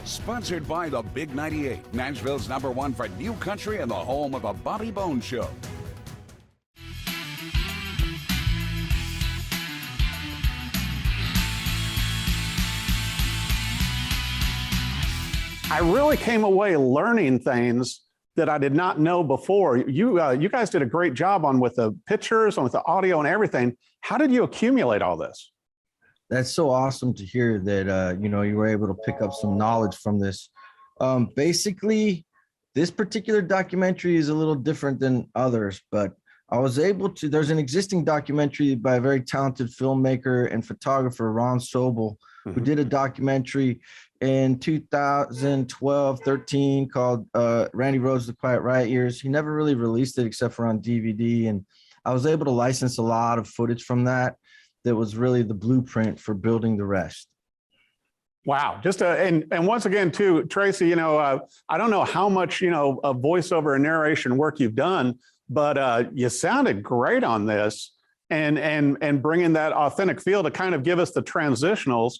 Sponsored by the Big 98, Nashville's #1 for new country and the home of the Bobby Bones Show. I really came away learning things that I did not know before. You guys did a great job with the pictures and with the audio and everything. How did you accumulate all this? That's so awesome to hear that, you were able to pick up some knowledge from this. Basically, this particular documentary is a little different than others, but I was able to, there's an existing documentary by a very talented filmmaker and photographer, Ron Sobel, who did a documentary in 2012-13 called Randy Rhoads, The Quiet Riot Years. He never really released it except for on DVD. And I was able to license a lot of footage from that was really the blueprint for building the rest. Wow. And once again, too, Tracii, I don't know how much, of voiceover and narration work you've done, but you sounded great on this and bringing that authentic feel to kind of give us the transitionals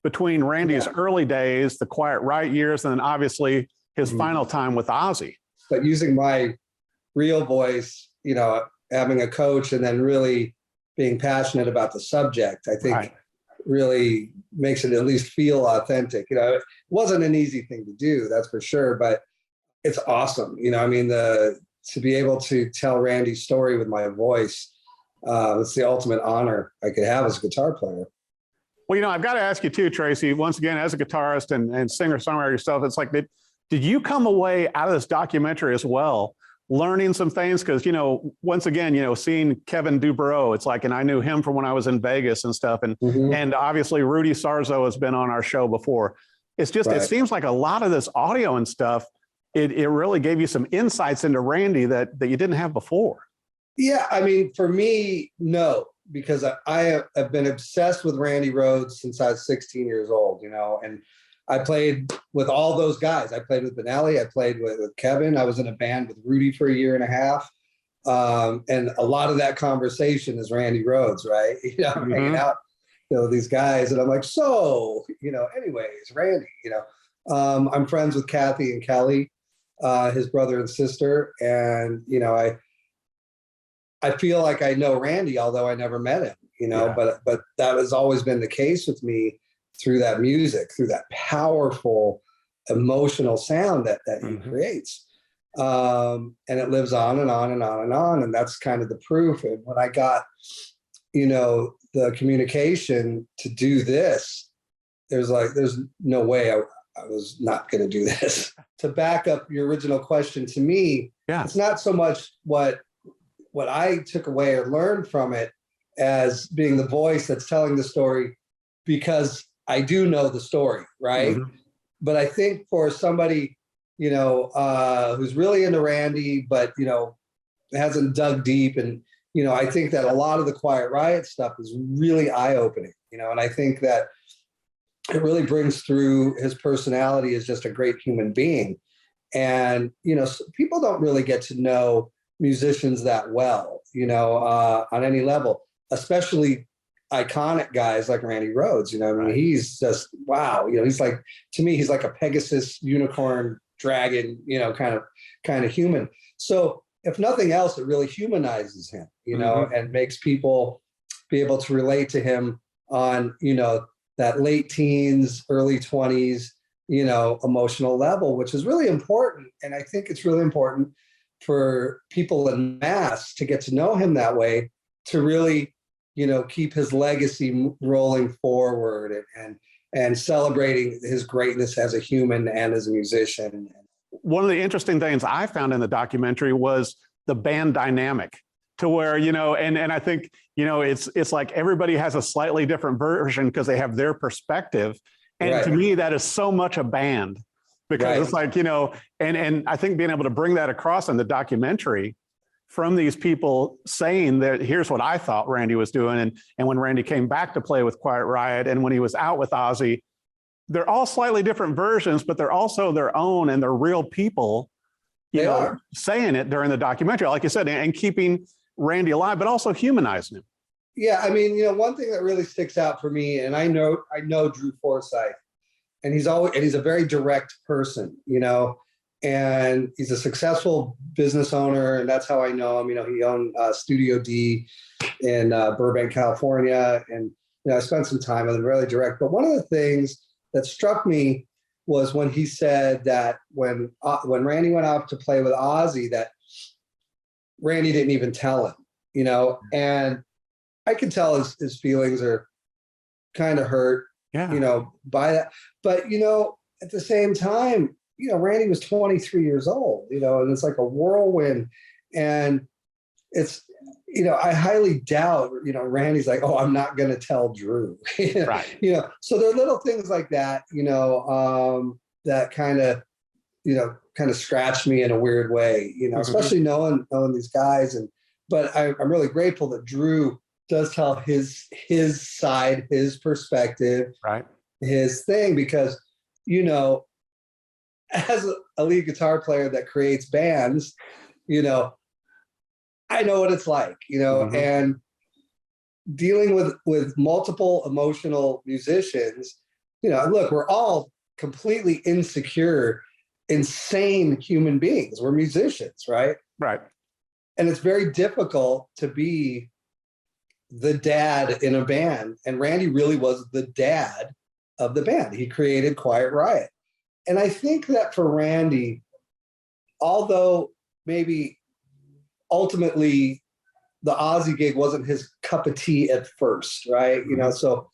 between Randy's early days, the Quiet Riot years, and then obviously his final time with Ozzy. But using my real voice, having a coach and then really being passionate about the subject, I think really makes it at least feel authentic. It wasn't an easy thing to do, that's for sure, but it's awesome. To be able to tell Randy's story with my voice, it's the ultimate honor I could have as a guitar player. Well, I've got to ask you too, Tracii, once again, as a guitarist and singer-songwriter yourself, it's like, did you come away out of this documentary as well, learning some things? Because, once again, seeing Kevin Dubrow, it's like, and I knew him from when I was in Vegas and stuff. And, and obviously Rudy Sarzo has been on our show before. It's just, it seems like a lot of this audio and stuff, it really gave you some insights into Randy that you didn't have before. Yeah, for me, no, because I have been obsessed with Randy Rhoads since I was 16 years old, and I played with all those guys. I played with Benelli, I played with Kevin, I was in a band with Rudy for a year and a half. And a lot of that conversation is Randy Rhoads, right? I'm hanging out, with these guys, and I'm like, so, anyways, Randy, I'm friends with Kathy and Kelly, his brother and sister. And, I feel like I know Randy, although I never met him, but that has always been the case with me through that music, through that powerful emotional sound that he creates. And it lives on and on and on and on. And that's kind of the proof. And when I got, the communication to do this, there's no way I was not going to do this. To back up your original question to me, it's not so much what I took away or learned from it as being the voice that's telling the story, because I do know the story, right? But I think for somebody, who's really into Randy, but, hasn't dug deep. And, I think that a lot of the Quiet Riot stuff is really eye-opening, and I think that it really brings through his personality as just a great human being. And, people don't really get to know musicians that well, on any level, especially iconic guys like Randy Rhoads. He's just, wow. He's like, to me, he's like a Pegasus unicorn dragon, kind of human. So if nothing else, it really humanizes him, and makes people be able to relate to him on, that late teens, early 20s, emotional level, which is really important. And I think it's really important for people en masse to get to know him that way, to really, keep his legacy rolling forward and celebrating his greatness as a human and as a musician. One of the interesting things I found in the documentary was the band dynamic, to where, and I think, it's like everybody has a slightly different version because they have their perspective. And to me, that is so much a band. Because it's like, and I think being able to bring that across in the documentary from these people saying that here's what I thought Randy was doing. And when Randy came back to play with Quiet Riot and when he was out with Ozzy, they're all slightly different versions, but they're also their own and they're real people, saying it during the documentary, like you said, and keeping Randy alive, but also humanizing him. Yeah, one thing that really sticks out for me, and I know Drew Forsythe, and he's a very direct person, and he's a successful business owner, and that's how I know him. He owned Studio D in Burbank, California, and I spent some time with him, really direct. But one of the things that struck me was when he said that when Randy went out to play with Ozzy, that Randy didn't even tell him, and I could tell his feelings are kind of hurt, by that. But, at the same time, Randy was 23 years old, and it's like a whirlwind. And it's, I highly doubt, Randy's like, oh, I'm not going to tell Drew, Right. So there are little things like that, that kind of scratched me in a weird way, especially knowing these guys. But I'm really grateful that Drew does tell his side, his perspective, right, his thing, because, as a lead guitar player that creates bands, I know what it's like, and dealing with multiple emotional musicians, look, we're all completely insecure, insane human beings. We're musicians, right? Right. And it's very difficult to be the dad in a band. And Randy really was the dad of the band. He created Quiet Riot. And I think that for Randy, although maybe ultimately the Ozzy gig wasn't his cup of tea at first, right? So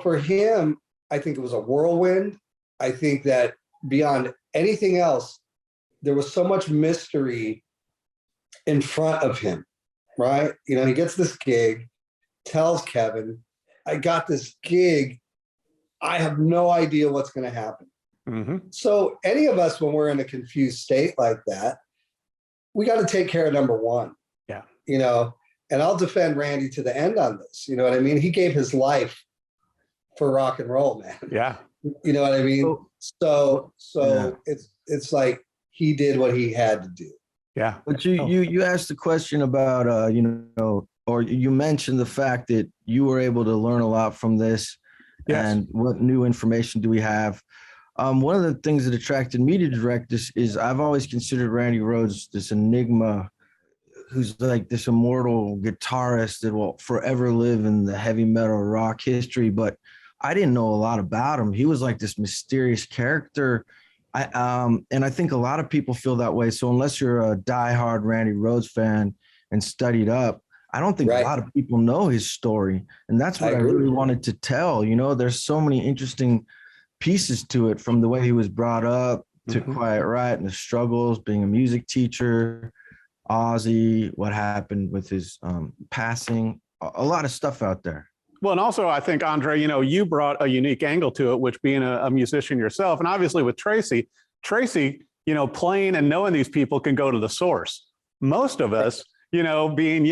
for him, I think it was a whirlwind. I think that beyond anything else, there was so much mystery in front of him, right? He gets this gig, tells Kevin, I got this gig. I have no idea what's going to happen. Mm-hmm. So any of us, when we're in a confused state like that, we got to take care of number one. Yeah. And I'll defend Randy to the end on this. You know what I mean? He gave his life for rock and roll, man. Yeah. You know what I mean? So Yeah. it's like he did what he had to do. Yeah. But you asked the question about or you mentioned the fact that you were able to learn a lot from this. Yes. And what new information do we have? One of the things that attracted me to direct this is I've always considered Randy Rhoads this enigma, who's like this immortal guitarist that will forever live in the heavy metal rock history. But I didn't know a lot about him. He was like this mysterious character. And I think a lot of people feel that way. So unless you're a diehard Randy Rhoads fan and studied up, I don't think a lot of people know his story. And that's what I really wanted to tell. There's so many interesting pieces to it, from the way he was brought up to Quiet Riot and the struggles, being a music teacher, Ozzy, what happened with his passing, a lot of stuff out there. Well, and also I think, Andre, you brought a unique angle to it, which being a musician yourself, and obviously with Tracii, playing and knowing these people can go to the source. Most of us, being,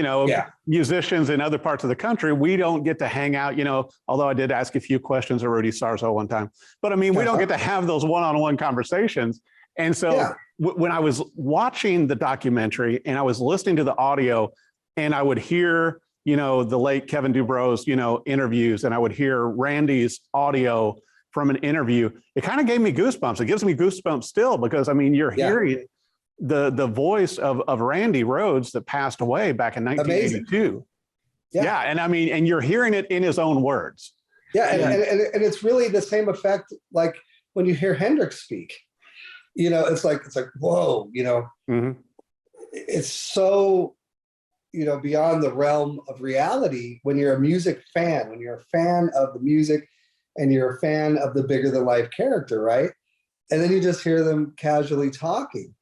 musicians in other parts of the country, we don't get to hang out, although I did ask a few questions of Rudy Sarzo one time, but I mean, we don't get to have those one-on-one conversations. And so when I was watching the documentary and I was listening to the audio, and I would hear, the late Kevin Dubrows, interviews, and I would hear Randy's audio from an interview, it kind of gave me goosebumps. It gives me goosebumps still, because I mean, you're hearing the voice of Randy Rhoads that passed away back in 1982. Yeah. And I mean, and you're hearing it in his own words. Yeah. And it's really the same effect. Like when you hear Hendrix speak, it's like, whoa, it's so, beyond the realm of reality when you're a music fan, when you're a fan of the music and you're a fan of the bigger than life character. Right. And then you just hear them casually talking.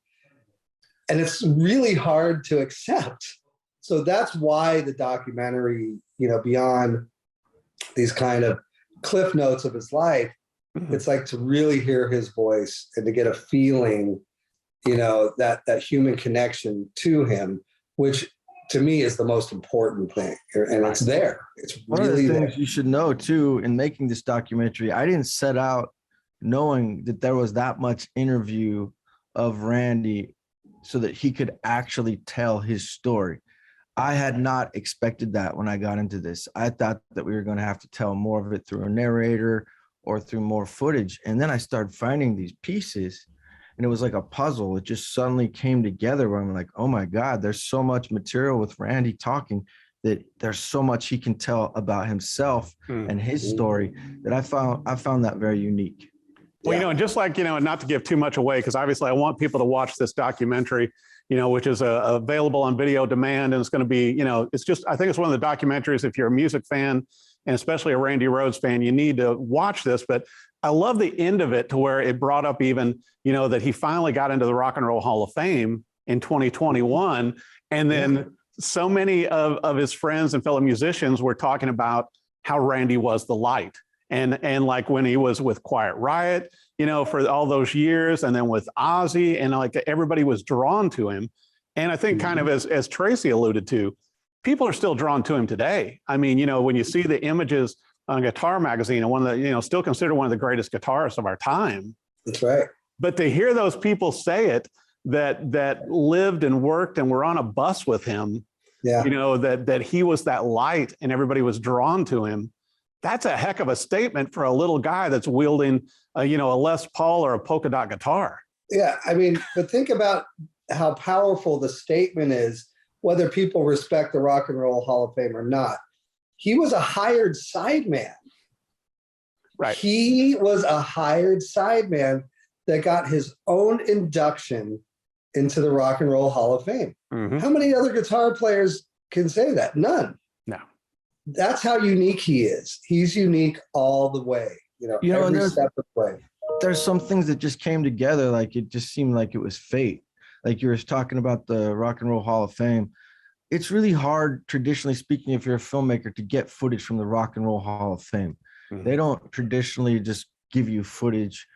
And it's really hard to accept. So that's why the documentary, beyond these kind of cliff notes of his life, it's like to really hear his voice and to get a feeling, that human connection to him, which to me is the most important thing. And it's there. It's really one of the things you should know too, in making this documentary, I didn't set out knowing that there was that much interview of Randy so that he could actually tell his story. I had not expected that when I got into this. I thought that we were going to have to tell more of it through a narrator or through more footage. And then I started finding these pieces, and it was like a puzzle. It just suddenly came together where I'm like, oh my God, there's so much material with Randy talking, that there's so much he can tell about himself and his story, that I found that very unique. Well, you know, and just like, you know, not to give too much away, because obviously I want people to watch this documentary, you know, which is available on video demand. And it's going to be, you know, it's just, I think it's one of the documentaries, if you're a music fan, and especially a Randy Rhoads fan, you need to watch this. But I love the end of it, to where it brought up even, you know, that he finally got into the Rock and Roll Hall of Fame in 2021. And then so many of his friends and fellow musicians were talking about how Randy was the light. And like when he was with Quiet Riot, you know, for all those years, and then with Ozzy, and like everybody was drawn to him. And I think kind of as Tracii alluded to, people are still drawn to him today. I mean, you know, when you see the images on Guitar Magazine, and one of the, you know, still considered one of the greatest guitarists of our time. That's right. But to hear those people say it, that lived and worked and were on a bus with him, you know, that he was that light and everybody was drawn to him. That's a heck of a statement for a little guy that's wielding, you know, a Les Paul or a polka dot guitar. Yeah, I mean, but think about how powerful the statement is, whether people respect the Rock and Roll Hall of Fame or not. He was a hired sideman. Right. He was a hired sideman that got his own induction into the Rock and Roll Hall of Fame. How many other guitar players can say that? None. No. That's how unique he is. He's unique all the way, you know every step of the way. There's some things that just came together. Like, it just seemed like it was fate. Like you were talking about the Rock and Roll Hall of Fame. It's really hard, traditionally speaking, if you're a filmmaker, to get footage from the Rock and Roll Hall of Fame. They don't traditionally just give you footage.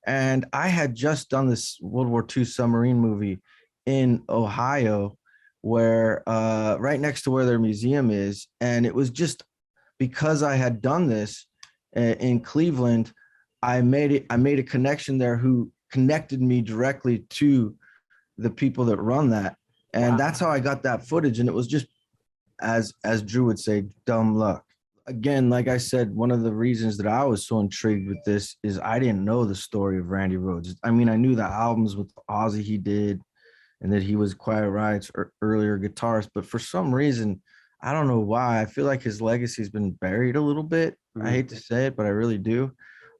And I had just done this World War II submarine movie in Ohio, where right next to where their museum is. And it was just because I had done this in Cleveland, I made a connection there who connected me directly to the people that run that. And that's how I got that footage. And it was just, as Drew would say, dumb luck. Again, like I said, one of the reasons that I was so intrigued with this is I didn't know the story of Randy Rhoads. I mean, I knew the albums with Ozzy he did, and that he was Quiet Riot's earlier guitarist. But for some reason, I don't know why, I feel like his legacy has been buried a little bit. I hate to say it, but I really do.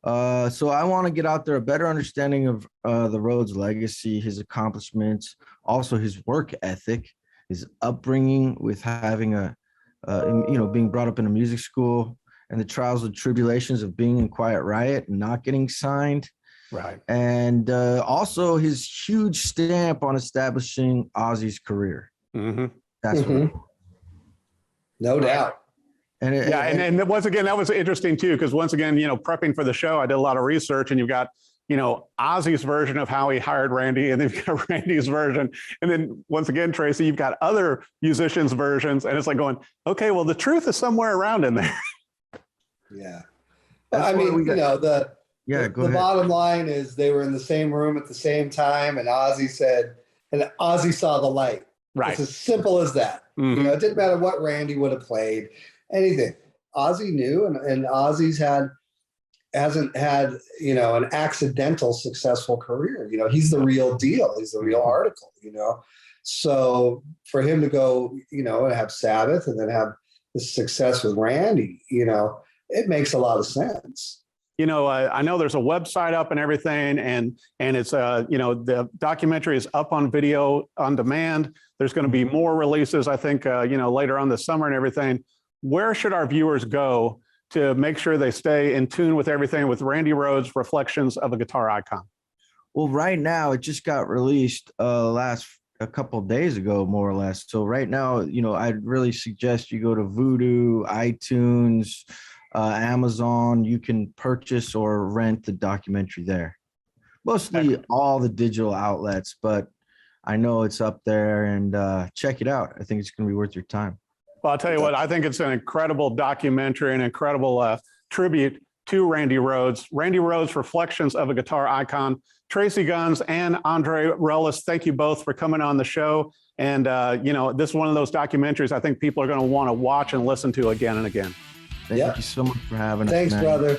So I want to get out there a better understanding of the Rhoads legacy, his accomplishments, also his work ethic, his upbringing with having being brought up in a music school, and the trials and tribulations of being in Quiet Riot and not getting signed. Right. And also his huge stamp on establishing Ozzy's career. That's what. No doubt. And once again, that was interesting too, because once again, you know, prepping for the show, I did a lot of research, and you've got, you know, Ozzy's version of how he hired Randy, and then you've got Randy's version. And then once again, Tracii, you've got other musicians' versions, and it's like going, okay, well, the truth is somewhere around in there. Yeah. I mean, the bottom line is they were in the same room at the same time, and Ozzy saw the light. Right. It's as simple as that. You know, it didn't matter what Randy would have played, anything. Ozzy knew, and Ozzy's hasn't had, you know, an accidental successful career. You know, he's the real deal. He's the real article, you know. So for him to go, you know, and have Sabbath and then have the success with Randy, you know, it makes a lot of sense. You know, I know there's a website up and everything, and it's you know, the documentary is up on video on demand. There's going to be more releases, I think, you know, later on this summer and everything. Where should our viewers go to make sure they stay in tune with everything with Randy Rhoads, Reflections of a Guitar Icon? Well, right now it just got released a couple of days ago, more or less. So right now, you know, I'd really suggest you go to Vudu, iTunes, Amazon. You can purchase or rent the documentary there. Mostly all the digital outlets, but I know it's up there, and check it out. I think it's going to be worth your time. Well, I'll tell you what, I think it's an incredible documentary, an incredible tribute to Randy Rhoads. Randy Rhoads, Reflections of a Guitar Icon. Tracii Guns and Andre Relis, thank you both for coming on the show. And, you know, this is one of those documentaries I think people are going to want to watch and listen to again and again. Thank you so much for having us. Thanks, brother.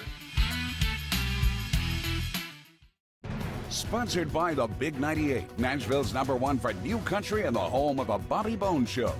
Sponsored by the Big 98, Nashville's #1 for new country and the home of the Bobby Bones Show.